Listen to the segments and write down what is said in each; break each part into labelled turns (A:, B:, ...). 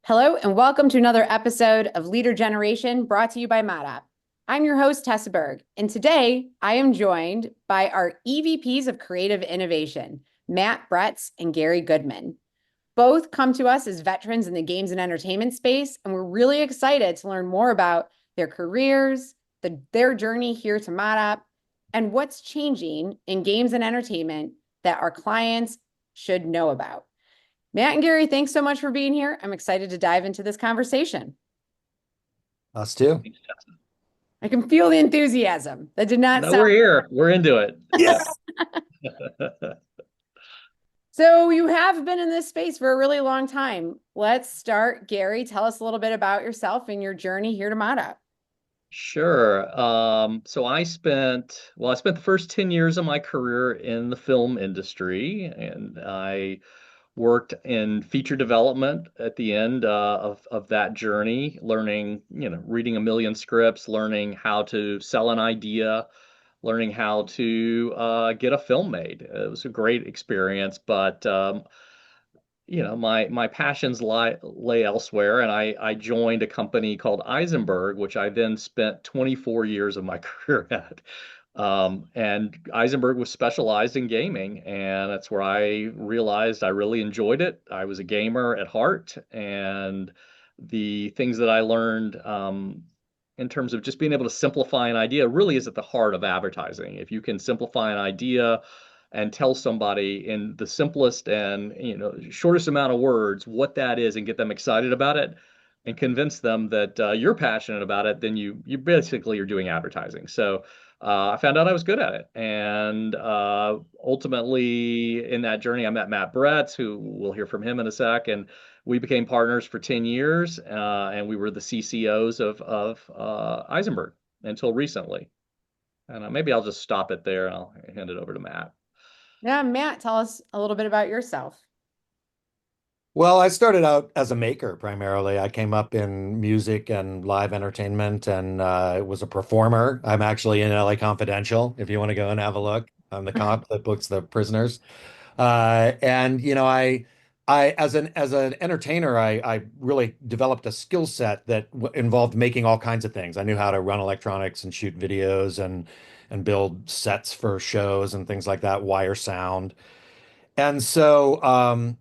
A: Hello, and welcome to another episode of Leader Generation brought to you by ModApp. I'm your host, Tessa Burg, and today I am joined by our EVPs of Creative Innovation, Matt Bretz and Gary Goodman. Both come to us as veterans in the games and entertainment space, and we're really excited to learn more about their careers, their journey here to ModApp, and what's changing in games and entertainment that our clients should know about. Matt and Gary, thanks so much for being here. I'm excited to dive into this conversation.
B: Us too.
A: I can feel the enthusiasm. That did not
C: No,
A: sound.
C: we're here. We're into it.
B: Yeah.
A: So you have been in this space for a really long time. Let's start. Gary, tell us a little bit about yourself and your journey here to ModApp.
C: Sure. So I spent the first 10 years of my career in the film industry, and I worked in feature development at the end of that journey, learning, reading a million scripts, learning how to sell an idea, learning how to get a film made. It was a great experience, but my passions lay elsewhere, and I joined a company called Eisenberg, which I then spent 24 years of my career at. And Eisenberg was specialized in gaming, and that's where I realized I really enjoyed it. I was a gamer at heart, and the things that I learned in terms of just being able to simplify an idea really is at the heart of advertising. If you can simplify an idea and tell somebody in the simplest and shortest amount of words what that is and get them excited about it and convince them that you're passionate about it, then you basically are doing advertising. So I found out I was good at it, and ultimately in that journey, I met Matt Bretz, who we'll hear from him in a sec, and we became partners for 10 years, and we were the CCOs of Eisenberg until recently. And maybe I'll just stop it there and I'll hand it over to Matt.
A: Yeah, Matt, tell us a little bit about yourself.
B: Well, I started out as a maker primarily. I came up in music and live entertainment and was a performer. I'm actually in LA Confidential, if you want to go and have a look. I'm the cop that books the prisoners. And as an entertainer, I really developed a skill set that involved making all kinds of things. I knew how to run electronics and shoot videos and build sets for shows and things like that, wire sound. And so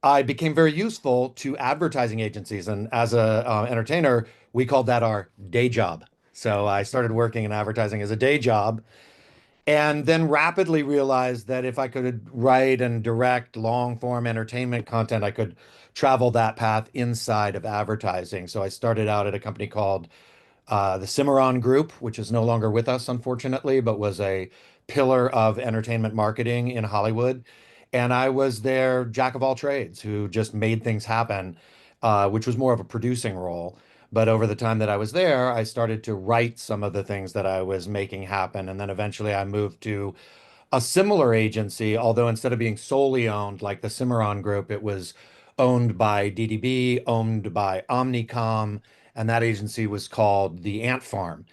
B: I became very useful to advertising agencies. And as a entertainer, we called that our day job. So I started working in advertising as a day job, and then rapidly realized that if I could write and direct long form entertainment content, I could travel that path inside of advertising. So I started out at a company called the Cimarron Group, which is no longer with us, unfortunately, but was a pillar of entertainment marketing in Hollywood. And I was their jack of all trades who just made things happen, which was more of a producing role. But over the time that I was there, I started to write some of the things that I was making happen. And then eventually I moved to a similar agency, although instead of being solely owned like the Cimarron Group, it was owned by DDB, owned by Omnicom, and that agency was called the Ant Farm.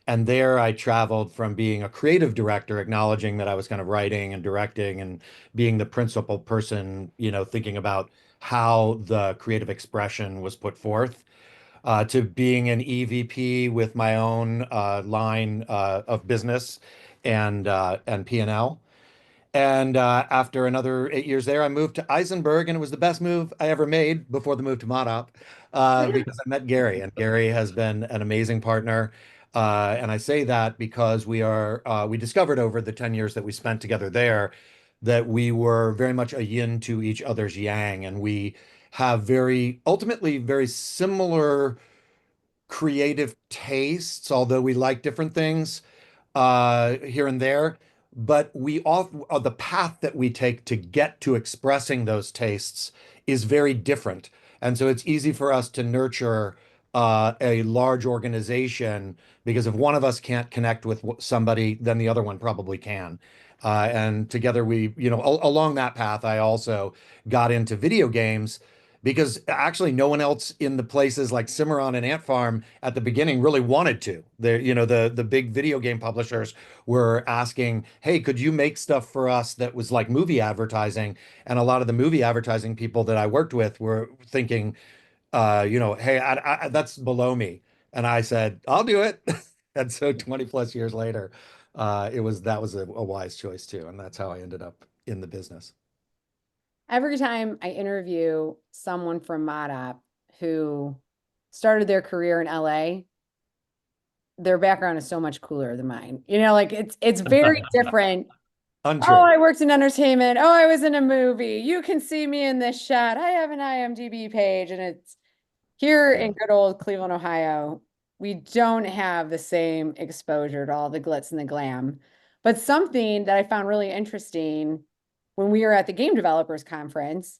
B: And there I traveled from being a creative director, acknowledging that I was kind of writing and directing and being the principal person, thinking about how the creative expression was put forth, to being an EVP with my own line of business and P&L. And after another 8 years there, I moved to Eisenberg, and it was the best move I ever made before the move to ModOp, because I met Gary, and Gary has been an amazing partner. And I say that because we discovered over the 10 years that we spent together there that we were very much a yin to each other's yang, and we have ultimately very similar creative tastes, although we like different things here and there. But the path that we take to get to expressing those tastes is very different. And so it's easy for us to nurture a large organization because if one of us can't connect with somebody, then the other one probably can. And together along that path, I also got into video games because actually no one else in the places like Cimarron and Ant Farm at the beginning really wanted to. The big video game publishers were asking, "Hey, could you make stuff for us that was like movie advertising?" And a lot of the movie advertising people that I worked with were thinking, hey, that's below me. And I said, I'll do it. And so 20 plus years later, that was a wise choice too. And that's how I ended up in the business.
A: Every time I interview someone from ModOp who started their career in LA, their background is so much cooler than mine. Like it's very different. Oh,
B: Untrue.
A: I worked in entertainment. Oh, I was in a movie. You can see me in this shot. I have an IMDb page, and it's here
B: Yeah.
A: in good old Cleveland, Ohio. We don't have the same exposure to all the glitz and the glam. But something that I found really interesting when we were at the Game Developers Conference,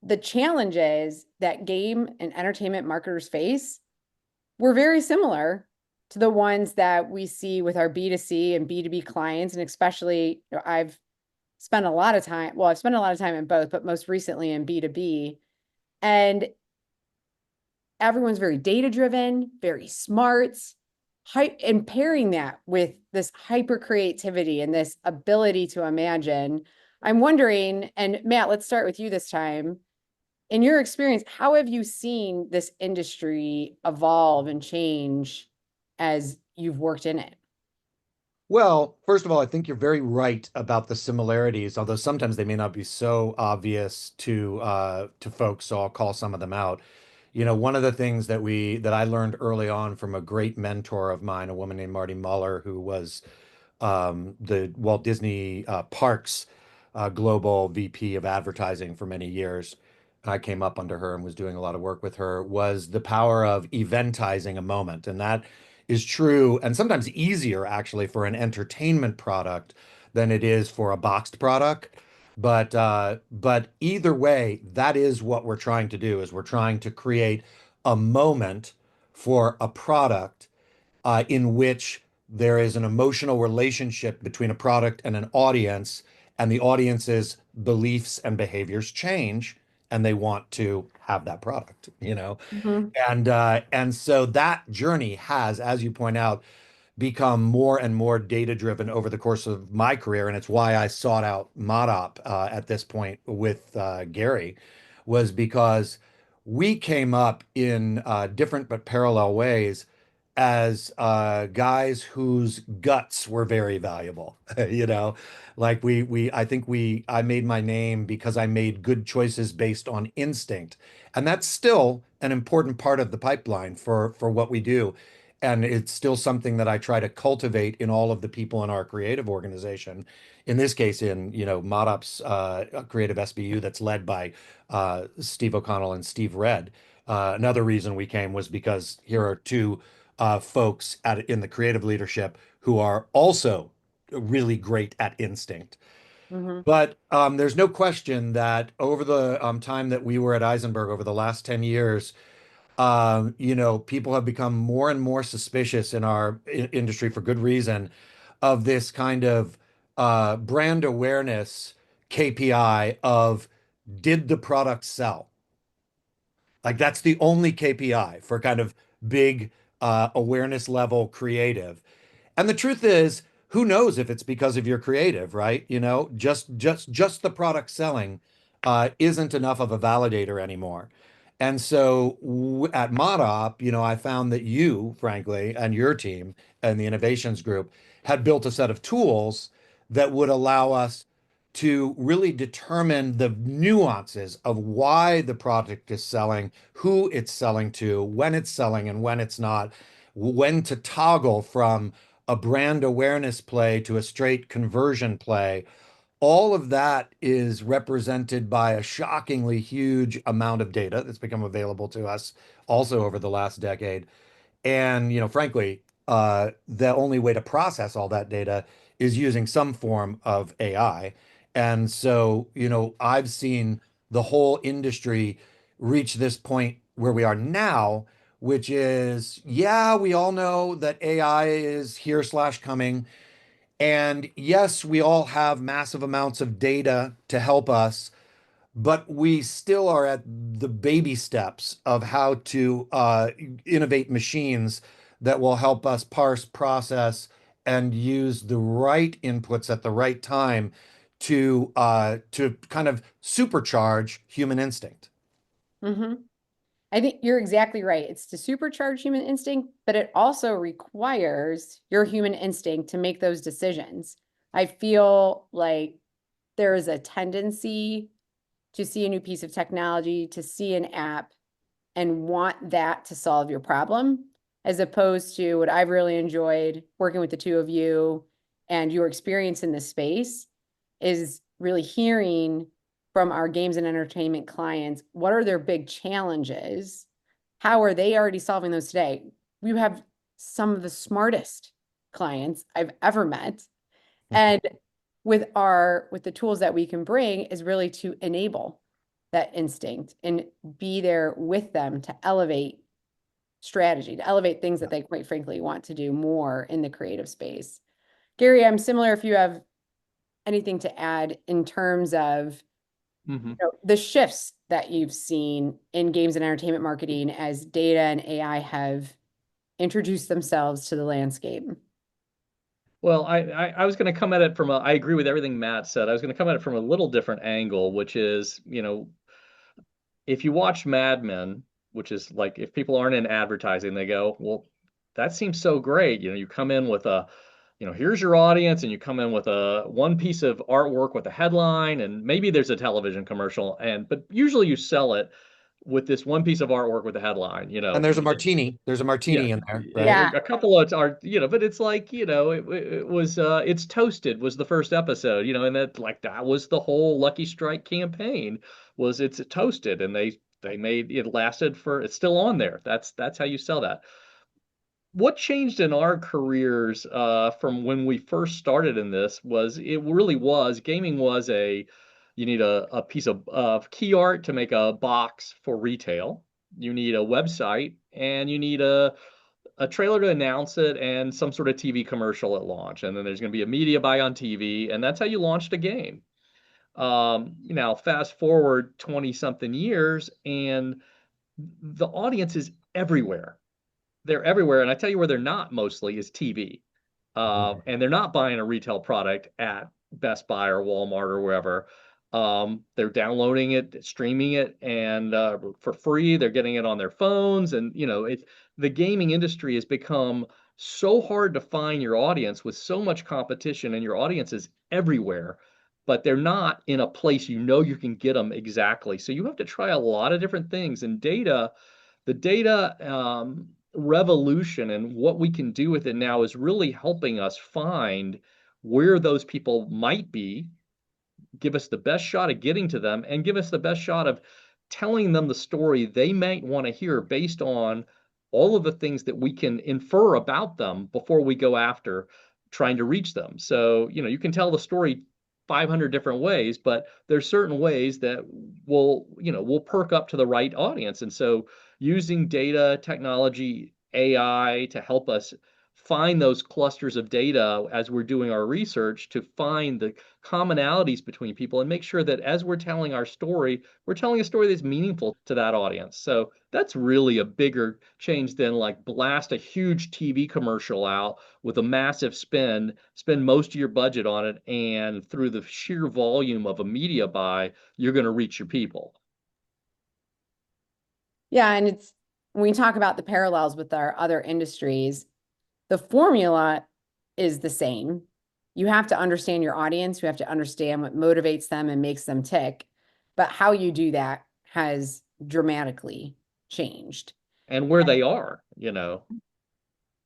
A: the challenges that game and entertainment marketers face were very similar to the ones that we see with our B2C and B2B clients. And especially, I've spent a lot of time, well, I've spent a lot of time in both, but most recently in B2B. And everyone's very data driven, very smart, and pairing that with this hyper creativity and this ability to imagine. I'm wondering, and Matt, let's start with you this time. In your experience, how have you seen this industry evolve and change as you've worked in it?
B: Well, first of all, I think you're very right about the similarities, although sometimes they may not be so obvious to folks, so I'll call some of them out. One of the things that I learned early on from a great mentor of mine, a woman named Marty Muller, who was the Walt Disney Parks global VP of advertising for many years. And I came up under her and was doing a lot of work with her, was the power of eventizing a moment. And that is true and sometimes easier actually for an entertainment product than it is for a boxed product. But either way, that is what we're trying to do, is we're trying to create a moment for a product in which there is an emotional relationship between a product and an audience, and the audience's beliefs and behaviors change, and they want to have that product.
A: Mhm.
B: And so that journey has, as you point out, become more and more data driven over the course of my career, and it's why I sought out ModOp at this point with Gary, was because we came up in different but parallel ways as guys whose guts were very valuable. Like I made my name because I made good choices based on instinct, and that's still an important part of the pipeline for what we do. And it's still something that I try to cultivate in all of the people in our creative organization. In this case, ModOp's creative SBU that's led by Steve O'Connell and Steve Red. Another reason we came was because here are two folks in the creative leadership who are also really great at instinct.
A: Mhm.
B: But there's no question that over the time that we were at Eisenberg over the last 10 years, people have become more and more suspicious in our industry for good reason of this kind of brand awareness KPI of, did the product sell? Like that's the only KPI for kind of big awareness level creative. And the truth is, who knows if it's because of your creative, right? Just the product selling isn't enough of a validator anymore. And so at ModOp, I found that you, frankly, and your team and the innovations group had built a set of tools that would allow us to really determine the nuances of why the product is selling, who it's selling to, when it's selling and when it's not, when to toggle from a brand awareness play to a straight conversion play. All of that is represented by a shockingly huge amount of data that's become available to us also over the last decade. And, frankly, the only way to process all that data is using some form of AI. And so, I've seen the whole industry reach this point where we are now, which is, yeah, we all know that AI is here slash coming. And yes, we all have massive amounts of data to help us, but we still are at the baby steps of how to innovate machines that will help us parse, process, and use the right inputs at the right time to kind of supercharge human instinct.
A: Mhm. I think you're exactly right. It's to supercharge human instinct, but it also requires your human instinct to make those decisions. I feel like there is a tendency to see a new piece of technology, to see an app, and want that to solve your problem, as opposed to what I've really enjoyed working with the two of you and your experience in this space is really hearing from our games and entertainment clients, what are their big challenges? How are they already solving those today? We have some of the smartest clients I've ever met. And with the tools that we can bring is really to enable that instinct and be there with them to elevate strategy, to elevate things that they quite frankly want to do more in the creative space. Gary, I'm similar if you have anything to add in terms of the shifts that you've seen in games and entertainment marketing as data and AI have introduced themselves to the landscape.
C: Well, I was going to come at it from I agree with everything Matt said. I was going to come at it from a little different angle, which is, if you watch Mad Men, which is like if people aren't in advertising, they go, well, that seems so great. You come in with here's your audience, and you come in with a one piece of artwork with a headline, and maybe there's a television commercial, but usually you sell it with this one piece of artwork with a headline,
B: And there's a martini. There's a
C: yeah,
B: martini in there, right?
A: Yeah.
C: a couple of are, but it's like, it was It's Toasted was the first episode, and that was the whole Lucky Strike campaign was It's Toasted, and they made it lasted for it's still on there. That's how you sell that. What changed in our careers from when we first started in this was it really was gaming was you need a piece of key art to make a box for retail. You need a website, and you need a trailer to announce it, and some sort of TV commercial at launch. And then there's going to be a media buy on TV, and that's how you launched a game. Now fast forward 20 something years, and the audience is everywhere. They're everywhere. And I tell you where they're not mostly is TV. And they're not buying a retail product at Best Buy or Walmart or wherever. They're downloading it, streaming it, and for free. They're getting it on their phones, and the gaming industry has become so hard to find your audience with so much competition, and your audience is everywhere, but they're not in a place you can get them exactly. So you have to try a lot of different things, and the data revolution and what we can do with it now is really helping us find where those people might be, give us the best shot of getting to them, and give us the best shot of telling them the story they might want to hear based on all of the things that we can infer about them before we go after trying to reach them. So, you can tell the story 500 different ways, but there's certain ways that will perk up to the right audience. And so using data, technology, AI to help us find those clusters of data as we're doing our research to find the commonalities between people and make sure that as we're telling our story, we're telling a story that's meaningful to that audience. So that's really a bigger change than like blast a huge TV commercial out with a massive spend most of your budget on it, and through the sheer volume of a media buy, you're going to reach your people.
A: Yeah, and it's when we talk about the parallels with our other industries, the formula is the same. You have to understand your audience, you have to understand what motivates them and makes them tick, but how you do that has dramatically changed.
C: And where they are,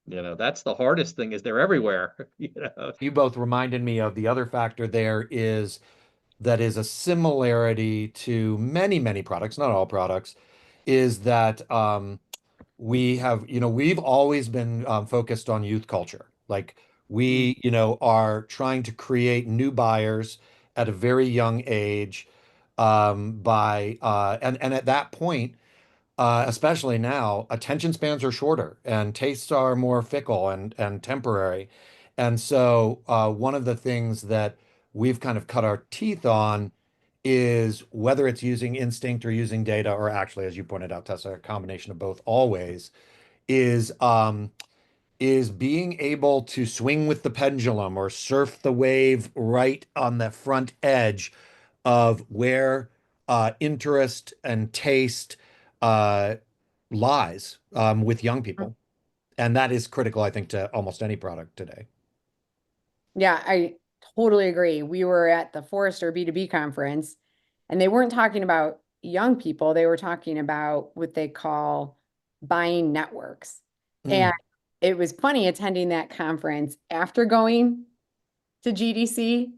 C: that's the hardest thing is they're everywhere.
B: You both reminded me of the other factor there is that is a similarity to many, many products, not all products, is that we've always been focused on youth culture. Like we, are trying to create new buyers at a very young age and at that point, especially now, attention spans are shorter and tastes are more fickle and temporary. And so one of the things that we've kind of cut our teeth on is whether it's using instinct or using data, or actually, as you pointed out, Tessa, a combination of both always, is being able to swing with the pendulum or surf the wave right on the front edge of where interest and taste lies with young people. And that is critical, I think, to almost any product today.
A: Yeah, I totally agree. We were at the Forrester B2B conference, and they weren't talking about young people. They were talking about what they call buying networks. And
B: Mm,
A: it was funny attending that conference after going to GDC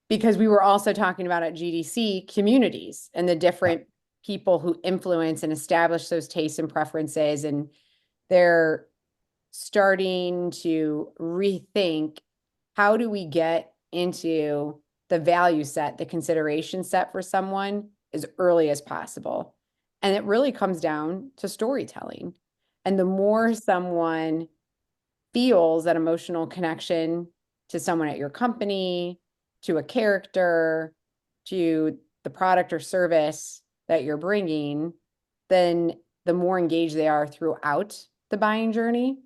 A: because we were also talking about at GDC communities and the
B: yeah.
A: different people who influence and establish those tastes and preferences. And they're starting to rethink how do we get into the value set, the consideration set for someone as early as possible. And it really comes down to storytelling. And the more someone feels that emotional connection to someone at your company, to a character, to the product or service that you're bringing, then the more engaged they are throughout the buying journey.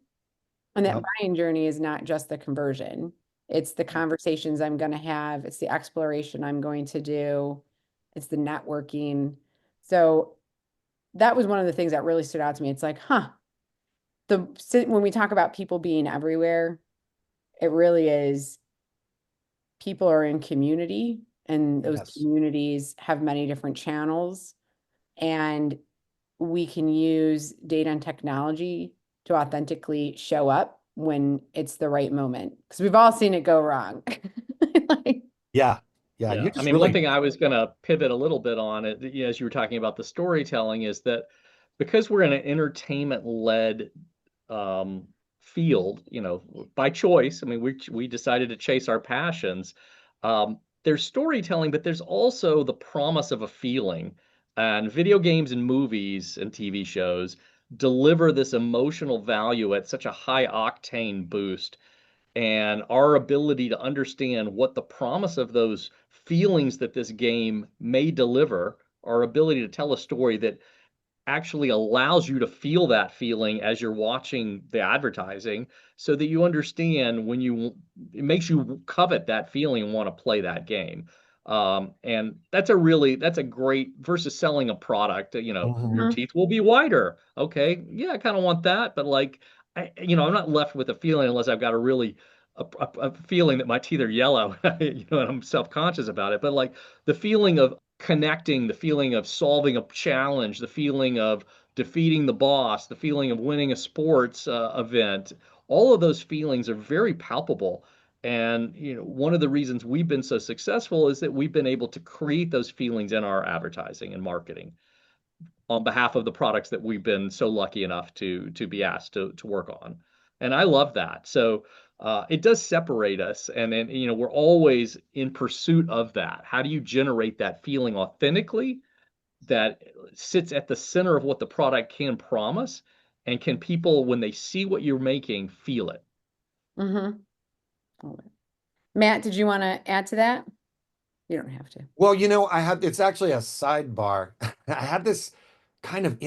A: And that
B: Yep.
A: buying journey is not just the conversion. It's the conversations I'm going to have. It's the exploration I'm going to do. It's the networking. So that was one of the things that really stood out to me. It's like, huh, when we talk about people being everywhere, it really is people are in community and those
B: Yes.
A: communities have many different channels and we can use data and technology to authentically show up when it's the right moment because we've all seen it go wrong. Like,
B: Yeah. Yeah. You
C: Yeah, I
B: just
C: mean, one
B: really,
C: thing I was going to pivot a little bit on it, as you were talking about the storytelling, is that because we're in an entertainment-led um, field, by choice. I mean, we decided to chase our passions. There's storytelling, but there's also the promise of a feeling. And video games and movies and TV shows deliver this emotional value at such a high octane boost and our ability to understand what the promise of those feelings that this game may deliver, our ability to tell a story that actually allows you to feel that feeling as you're watching the advertising so that you understand it makes you covet that feeling and want to play that game. And that's a great versus selling a product, your
B: Mhm.
A: mhm,
C: teeth will be whiter. Okay. Yeah, I kind of want that. But like, I'm not left with a feeling unless I've got a feeling that my teeth are yellow, and I'm self-conscious about it. But like the feeling of connecting, the feeling of solving a challenge, the feeling of defeating the boss, the feeling of winning a sports event, all of those feelings are very palpable. And one of the reasons we've been so successful is that we've been able to create those feelings in our advertising and marketing on behalf of the products that we've been so lucky enough to be asked to work on. And I love that. So it does separate us, and then we're always in pursuit of that. How do you generate that feeling authentically that sits at the center of what the product can promise, and can people, when they see what you're making, feel it?
A: mhm. Matt, did you want to add to that? You don't have to.
B: Well, it's actually a sidebar. I had this kind of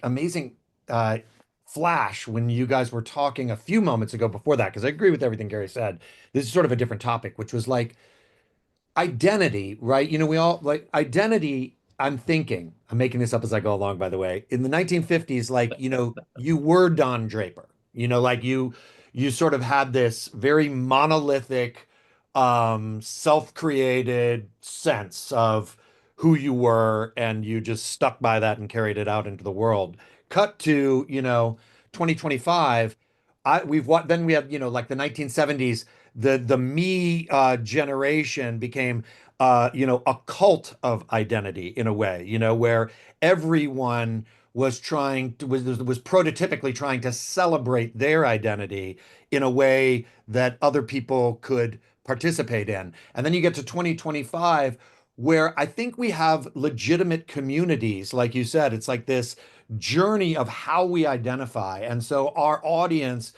B: amazing uh, flash when you guys were talking a few moments ago before that, because I agree with everything Gary said. This is sort of a different topic, which was like identity, right? We all like identity. I'm making this up as I go along, by the way. In the 1950s, like, you were Don Draper, like you sort of had this very monolithic, self-created sense of who you were, and you just stuck by that and carried it out into the world. Cut to, 2025. Then we have, like the 1970s, the me generation became a cult of identity in a way, where everyone was prototypically trying to celebrate their identity in a way that other people could participate in. And then you get to 2025, where I think we have legitimate communities, like you said. It's like this journey of how we identify. And so our audience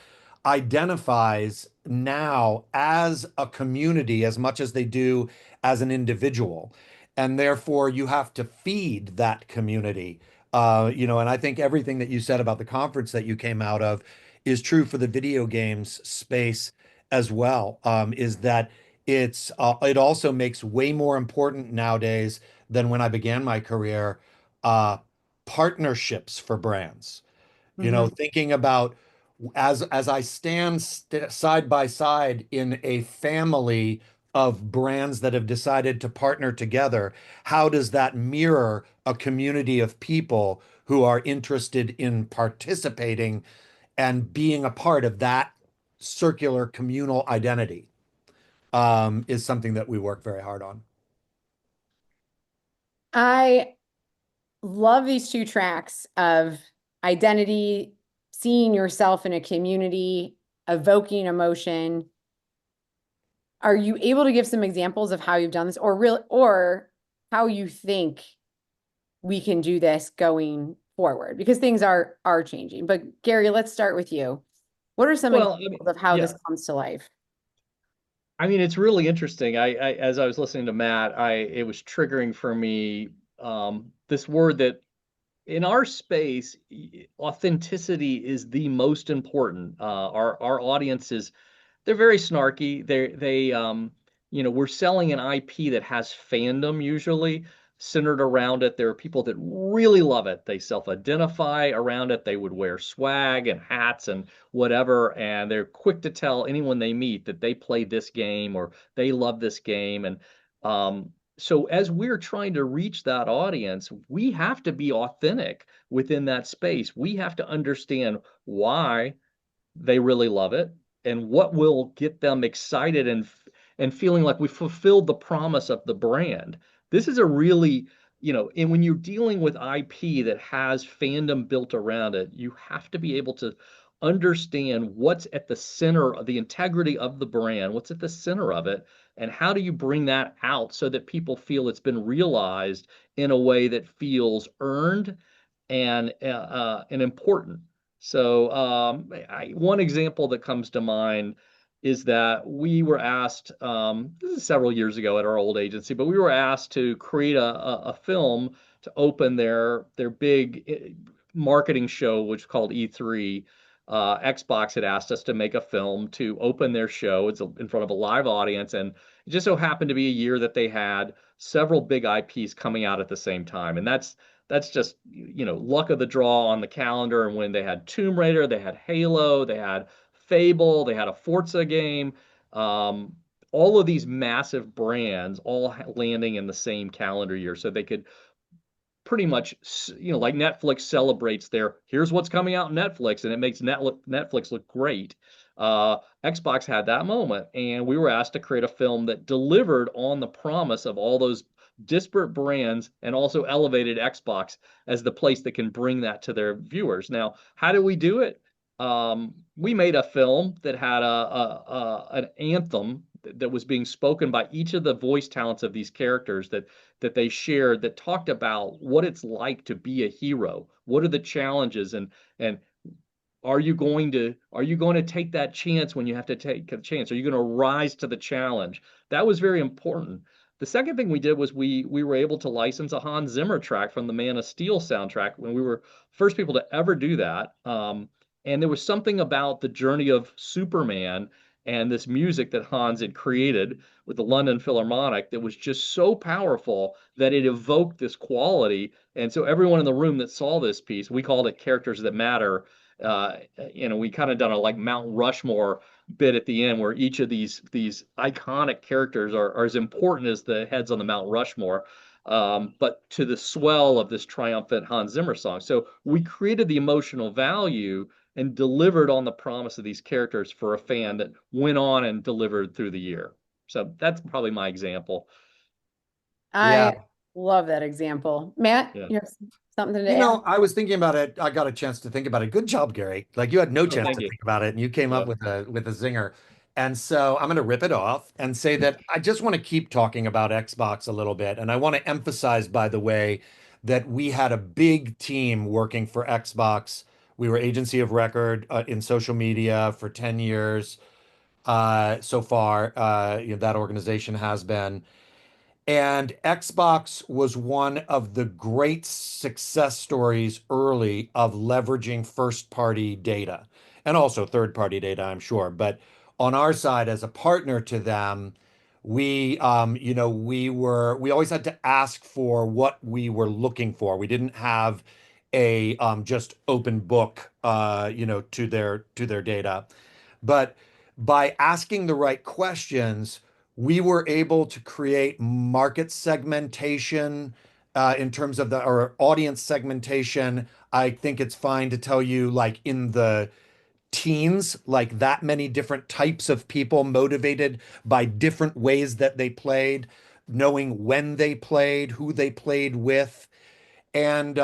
B: identifies now as a community as much as they do as an individual. And therefore, you have to feed that community. And I think everything that you said about the conference that you came out of is true for the video games space as well. Is that it also makes way more important nowadays than when I began my career. partnerships for brands.
A: Hmm.
B: Thinking about as I stand side by side in a family of brands that have decided to partner together, how does that mirror a community of people who are interested in participating and being a part of that circular communal identity? Is something that we work very hard on.
A: I love these two tracks of identity, seeing yourself in a community, evoking emotion. Are you able to give some examples of how you've done this or how you think we can do this going forward? Because things are changing. But Gary, let's start with you. What are some
C: Well,
A: examples of how this
C: yeah.
A: comes to life?
C: I mean, it's really interesting. As I was listening to Matt, it was triggering for me this word that in our space, authenticity is the most important. Our audience is they're very snarky. We're selling an IP that has fandom usually centered around it. There are people that really love it. They self-identify around it. They would wear swag and hats and whatever, and they're quick to tell anyone they meet that they play this game or they love this game. And so as we're trying to reach that audience, we have to be authentic within that space. We have to understand why they really love it and what will get them excited and feeling like we fulfilled the promise of the brand. This is a really, and when you're dealing with IP that has fandom built around it, you have to be able to understand what's at the center of the integrity of the brand, what's at the center of it, and how do you bring that out so that people feel it's been realized in a way that feels earned and important. So one example that comes to mind is that we were asked, this is several years ago at our old agency, but we were asked to create a film to open their big marketing show, which is called E3. Xbox had asked us to make a film to open their show. It's in front of a live audience, and it just so happened to be a year that they had several big IPs coming out at the same time, and that's just luck of the draw on the calendar. And when they had Tomb Raider, they had Halo, they had Fable, they had a Forza game, um, all of these massive brands all landing in the same calendar year, so they could pretty much, like Netflix celebrates their here's what's coming out on Netflix, and it makes Netflix look great. Xbox had that moment, and we were asked to create a film that delivered on the promise of all those disparate brands and also elevated Xbox as the place that can bring that to their viewers. Now, how do we do it? We made a film that had an anthem that was being spoken by each of the voice talents of these characters that they shared that talked about what it's like to be a hero. What are the challenges and are you going to take that chance when you have to take a chance? Are you going to rise to the challenge? That was very important. The second thing we did was we were able to license a Hans Zimmer track from the Man of Steel soundtrack when we were first people to ever do that. And there was something about the journey of Superman and this music that Hans had created with the London Philharmonic that was just so powerful that it evoked this quality. And so everyone in the room that saw this piece, we called it Characters That Matter. We kind of done a like Mount Rushmore bit at the end where each of these iconic characters are as important as the heads on the Mount Rushmore, but to the swell of this triumphant Hans Zimmer song. So we created the emotional value and delivered on the promise of these characters for a fan that went on and delivered through the year. So that's probably my example.
A: I
B: Yeah.
A: love that example. Matt,
C: Yeah.
A: you have something to add?
B: I was thinking about it. I got a chance to think about it. Good job, Gary. Like you had no
C: Oh,
B: chance
C: thank
B: to
C: you.
B: think about it, and you came up
C: Yeah.
B: with a zinger. And so I'm going to rip it off and say that I just want to keep talking about Xbox a little bit. And I want to emphasize, by the way, that we had a big team working for Xbox. We were agency of record in social media for 10 years so far. That organization has been. And Xbox was one of the great success stories early of leveraging first party data and also third party data, I'm sure. But on our side, as a partner to them, we always had to ask for what we were looking for. We didn't have a just open book, to their data. But by asking the right questions, we were able to create market segmentation in terms of the or audience segmentation. I think it's fine to tell you, like in the teens, like that many different types of people motivated by different ways that they played, knowing when they played, who they played with. And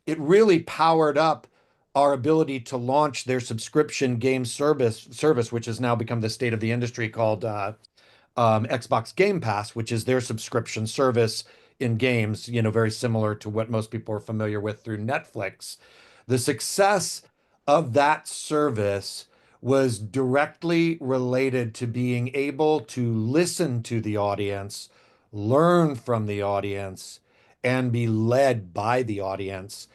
B: it really powered up our ability to launch their subscription game service, which has now become the state of the industry, called Xbox Game Pass, which is their subscription service in games, very similar to what most people are familiar with through Netflix. The success of that service was directly related to being able to listen to the audience, learn from the audience, and be led by the audience.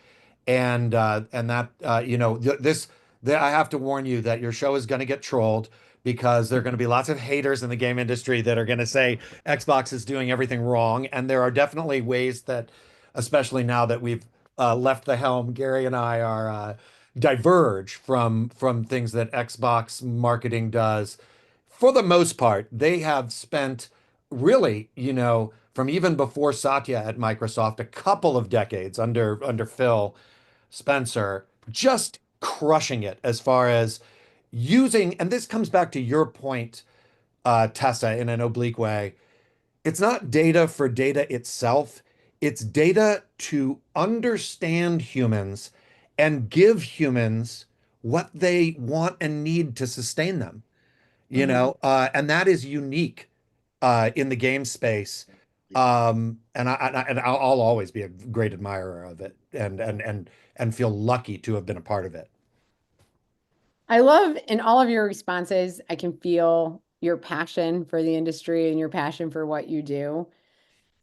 B: And that I have to warn you that your show is going to get trolled, because there are going to be lots of haters in the game industry that are going to say Xbox is doing everything wrong. And there are definitely ways that, especially now that we've left the helm, Gary and I are diverge from things that Xbox marketing does. For the most part, they have spent really, from even before Satya at Microsoft, a couple of decades under Phil Spencer, just crushing it as far as using, and this comes back to your point, Tessa, in an oblique way. It's not data for data itself. It's data to understand humans and give humans what they want and need to sustain them, and that is unique in the game space. And I'll always be a great admirer of it, and feel lucky to have been a part of it.
A: I love in all of your responses, I can feel your passion for the industry and your passion for what you do.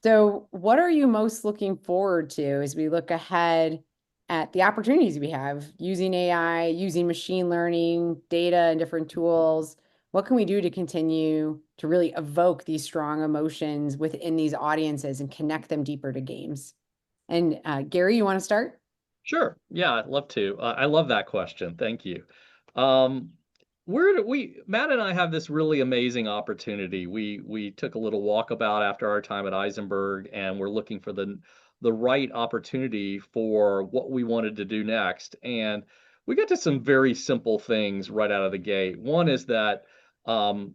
A: So, what are you most looking forward to as we look ahead at the opportunities we have using AI, using machine learning, data, and different tools? What can we do to continue to really evoke these strong emotions within these audiences and connect them deeper to games? And Gary, you want to start?
C: Sure. Yeah, I'd love to. I love that question. Thank you. Um, Matt and I have this really amazing opportunity. We took a little walkabout after our time at Eisenberg, and we're looking for the right opportunity for what we wanted to do next. And we got to some very simple things right out of the gate. One is that um,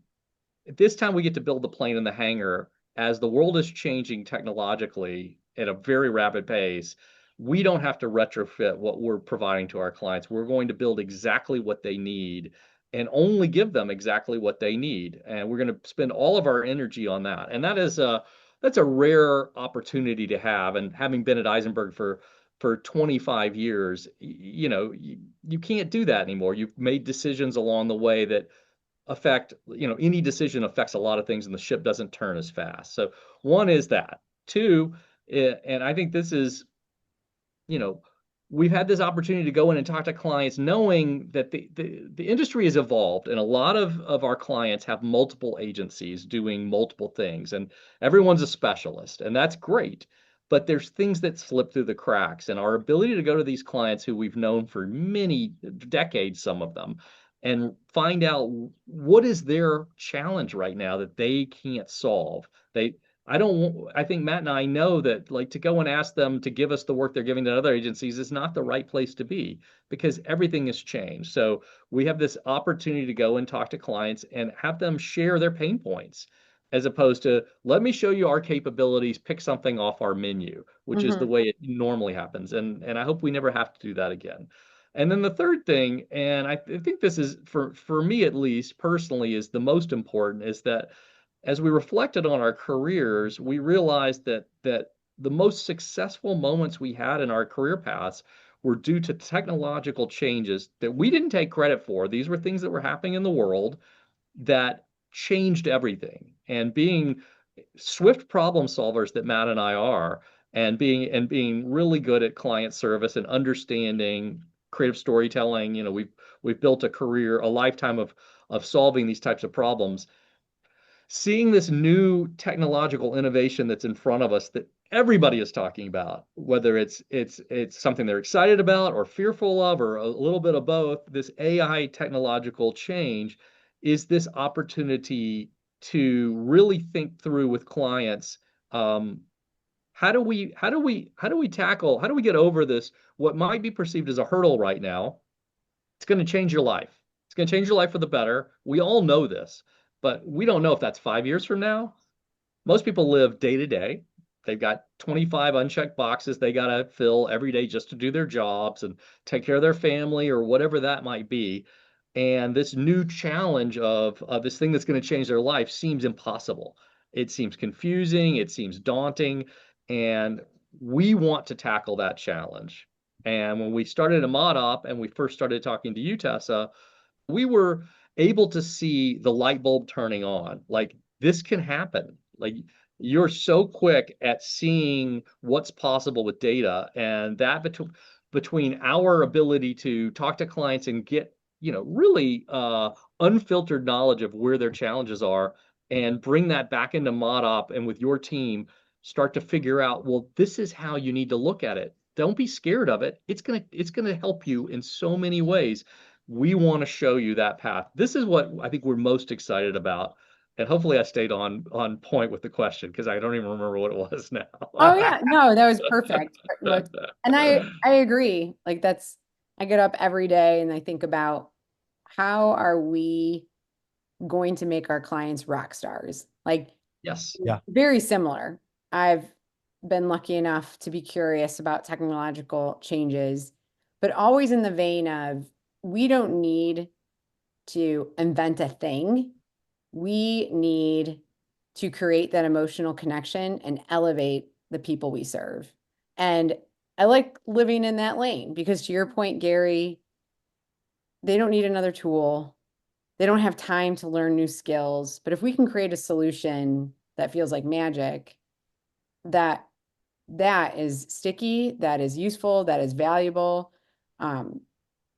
C: this time we get to build the plane in the hangar as the world is changing technologically at a very rapid pace. We don't have to retrofit what we're providing to our clients. We're going to build exactly what they need and only give them exactly what they need. And we're going to spend all of our energy on that. And that's a rare opportunity to have. And having been at Eisenberg for 25 years, you can't do that anymore. You've made decisions along the way that affect, any decision affects a lot of things, and the ship doesn't turn as fast. So one is that. Two, and I think this is, you know, we've had this opportunity to go in and talk to clients knowing that the industry has evolved, and a lot of our clients have multiple agencies doing multiple things, and everyone's a specialist, and that's great. But there's things that slip through the cracks, and our ability to go to these clients who we've known for many decades, some of them, and find out what is their challenge right now that they can't solve. I think Matt and I know that, like, to go and ask them to give us the work they're giving to other agencies is not the right place to be, because everything has changed. So we have this opportunity to go and talk to clients and have them share their pain points, as opposed to, let me show you our capabilities, pick something off our menu, which is the way it normally happens. And I hope we never have to do that again. And then the third thing, and I think this is, for me at least personally, is the most important, is that as we reflected on our careers, we realized that the most successful moments we had in our career paths were due to technological changes that we didn't take credit for. These were things that were happening in the world that changed everything. And being swift problem solvers that Matt and I are, and being really good at client service and understanding creative storytelling, we've built a career, a lifetime of solving these types of problems. Seeing this new technological innovation that's in front of us that everybody is talking about, whether it's something they're excited about or fearful of, or a little bit of both. This AI technological change is this opportunity to really think through with clients, how do we tackle, how do we get over this, what might be perceived as a hurdle right now? It's going to change your life. It's going to change your life for the better. We all know this, but we don't know if that's 5 years from now. Most people live day to day. They've got 25 unchecked boxes they got to fill every day just to do their jobs and take care of their family or whatever that might be. And this new challenge of this thing that's going to change their life seems impossible. It seems confusing. It seems daunting. And we want to tackle that challenge. And when we started a ModOp and we first started talking to you, Tessa, we were able to see the light bulb turning on. Like, this can happen. Like, you're so quick at seeing what's possible with data, and that between our ability to talk to clients and get, really unfiltered knowledge of where their challenges are, and bring that back into ModOp, and with your team start to figure out, well, this is how you need to look at it. Don't be scared of it. It's gonna help you in so many ways. We want to show you that path. This is what I think we're most excited about. And hopefully I stayed on point with the question, because I don't even remember what it was now.
A: Oh yeah, no, that was perfect. Look, and I agree. Like I get up every day and I think about how are we going to make our clients rock stars? Like
C: Yes.
B: Yeah.
A: very similar. I've been lucky enough to be curious about technological changes, but always in the vein of we don't need to invent a thing. We need to create that emotional connection and elevate the people we serve. And I like living in that lane because, to your point, Gary, they don't need another tool. They don't have time to learn new skills. But if we can create a solution that feels like magic, that is sticky, that is useful, that is valuable. And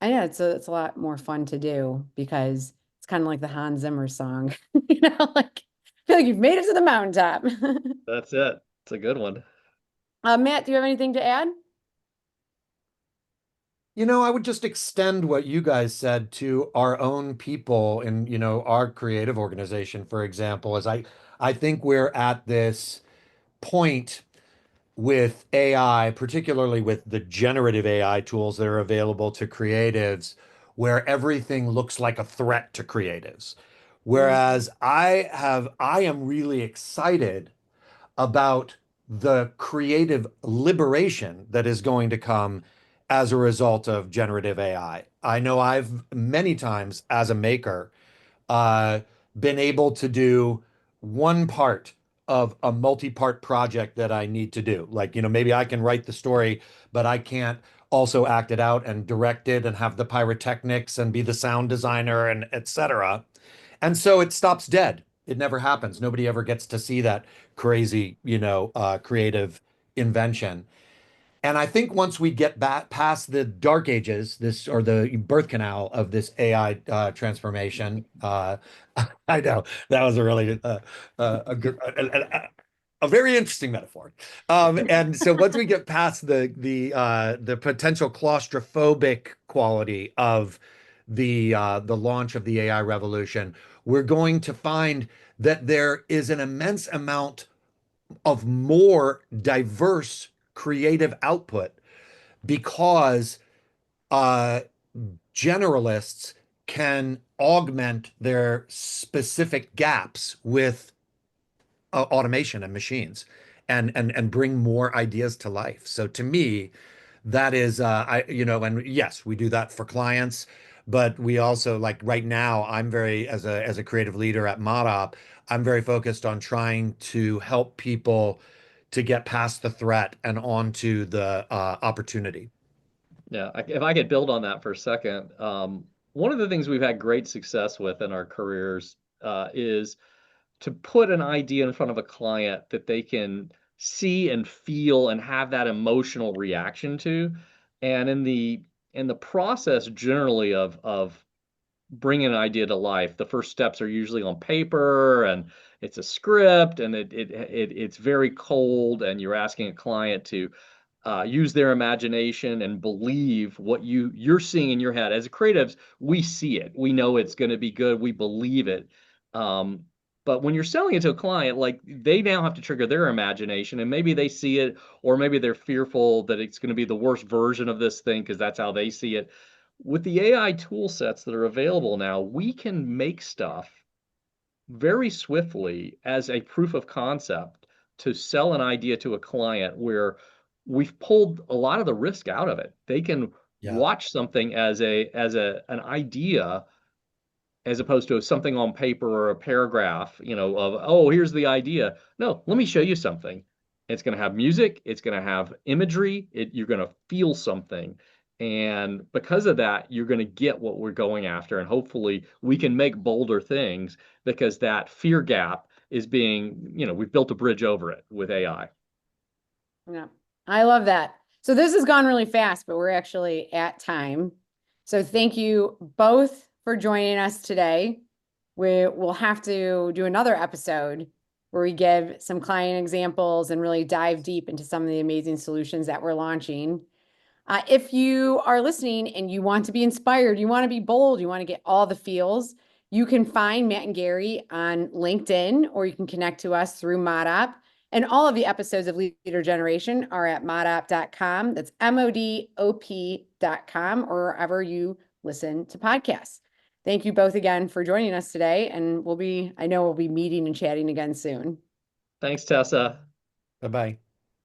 A: yeah, it's a lot more fun to do because it's kind of like the Hans Zimmer song, like I feel like you've made it to the mountaintop.
C: That's it. It's a good one.
A: Matt, do you have anything to add?
B: I would just extend what you guys said to our own people in, our creative organization, for example, as I think we're at this point with AI, particularly with the generative AI tools that are available to creatives, where everything looks like a threat to creatives. Whereas I am really excited about the creative liberation that is going to come as a result of generative AI. I know I've many times as a maker uh, been able to do one part of a multi-part project that I need to do. Like, maybe I can write the story, but I can't also act it out and direct it and have the pyrotechnics and be the sound designer and etc. And so it stops dead. It never happens. Nobody ever gets to see that crazy, creative invention. And I think once we get back past the dark ages, this or the birth canal of this AI transformation, I know that was a really a good, a very interesting metaphor. And so once we get past the potential claustrophobic quality of the launch of the AI revolution, we're going to find that there is an immense amount of more diverse creative output because uh, generalists can augment their specific gaps with automation and machines and bring more ideas to life. So to me, that is and yes, we do that for clients, but we also like right now I'm very as a creative leader at ModOp, I'm very focused on trying to help people to get past the threat and onto the opportunity.
C: Yeah, if I could build on that for a second, one of the things we've had great success with in our careers is to put an idea in front of a client that they can see and feel and have that emotional reaction to. And in the process generally of bringing an idea to life. The first steps are usually on paper, and it's a script, and it's very cold, and you're asking a client to use their imagination and believe what you're seeing in your head. As creatives, we see it. We know it's going to be good. We believe it. But when you're selling it to a client, like, they now have to trigger their imagination, and maybe they see it, or maybe they're fearful that it's going to be the worst version of this thing because that's how they see it. With the AI tool sets that are available now, we can make stuff very swiftly as a proof of concept to sell an idea to a client where we've pulled a lot of the risk out of it. They can
B: Yeah.
C: watch something as an idea, as opposed to something on paper or a paragraph, of, oh, here's the idea. No, let me show you something. It's going to have music, it's going to have imagery, you're going to feel something. And because of that, you're going to get what we're going after. And hopefully we can make bolder things, because that fear gap is we've built a bridge over it with AI.
A: Yeah, I love that. So this has gone really fast, but we're actually at time. So thank you both for joining us today. We will have to do another episode where we give some client examples and really dive deep into some of the amazing solutions that we're launching. If you are listening and you want to be inspired, you want to be bold, you want to get all the feels, you can find Matt and Gary on LinkedIn, or you can connect to us through ModOp. And all of the episodes of Leader Generation are at modop.com. That's MODOP.com, or wherever you listen to podcasts. Thank you both again for joining us today. And I know we'll be meeting and chatting again soon.
C: Thanks, Tessa.
B: Bye-bye.